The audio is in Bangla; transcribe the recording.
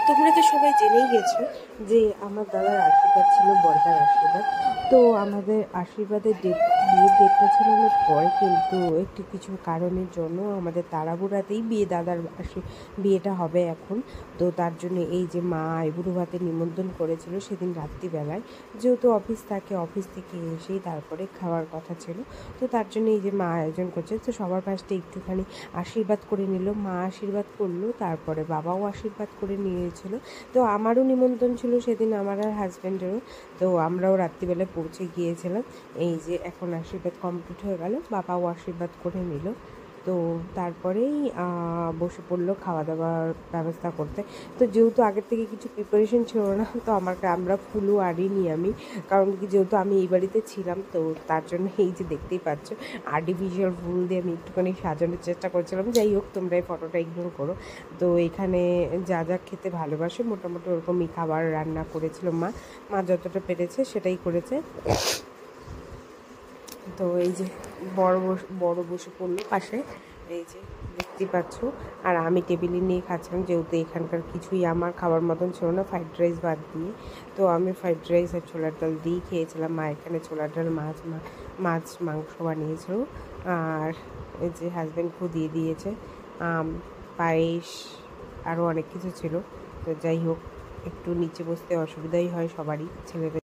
তোমরা তো সবাই জেনেই গেছো যে আমার দাদার আশীর্বাদ ছিল, বড়দার আশীর্বাদ। তো আমাদের আশীর্বাদের বিয়ের ডেটটা ছিল অনেক পরে, কিন্তু একটু কিছু কারণের জন্য আমাদের তাড়াহুড়াতেই দাদার বিয়েটা হবে এখন। তো তার জন্য এই যে মা আইবুড়ো ভাতের নিমন্ত্রণ করেছিল সেদিন রাত্রিবেলায়, যেহেতু অফিস থাকে, অফিস থেকে এসেই তারপরে খাওয়ার কথা ছিল। তো তার জন্য এই যে মা আয়োজন করছে। তো সবার ফার্স্টে একটুখানি আশীর্বাদ করে নিল, মা আশীর্বাদ করলো, তারপরে বাবাও আশীর্বাদ করে নিয়েছিল। তো আমারও নিমন্ত্রণ ছিল সেদিন, আমার আর হাজব্যান্ডেরও। তো আমরাও রাত্রিবেলায় পৌঁছে গিয়েছিলাম। এই যে এখন আশীর্বাদ কমপ্লিট হয়ে গেল, বাবাও আশীর্বাদ করে নিল। তো তারপরেই বসে পড়লো খাওয়া দাওয়ার ব্যবস্থা করতে। তো যেহেতু আগের থেকে কিছু প্রিপারেশন ছিল না, তো আমরা ফুলও আনিনি আমি, কারণ কি যেহেতু আমি এই বাড়িতে ছিলাম, তো তার জন্য এই যে দেখতেই পাচ্ছ আর্টিফিশিয়াল ফুল দিয়ে আমি একটুখানি সাজানোর চেষ্টা করছিলাম। যাই হোক, তোমরা এই ফটোটা ইগনোর করো। তো এখানে যা যা খেতে ভালোবাসে মোটামুটি ওরকমই খাবার রান্না করেছিল মা যতটা পেরেছে সেটাই করেছে। তো এই যে বড় বসে পড়লো পাশে, এই যে দেখতেই পাচ্ছ। আর আমি টেবিলে নিয়ে খাচ্ছিলাম, যেহেতু এখানকার কিছুই আমার খাবার মতন ছিল না ফ্রাইড রাইস বাদ দিয়ে। তো আমি ফ্রাইড রাইস আর ছোলার ডাল দিয়েই খেয়েছিলাম। মা এখানে ছোলার ডাল মাছ মাংস বানিয়েছিল। আর এই যে হাজব্যান্ডকেও দিয়ে দিয়েছে পায়েস, আরও অনেক কিছু ছিল। তো যাই হোক, একটু নিচে বসতে অসুবিধাই হয় সবারই, ছেলেদের।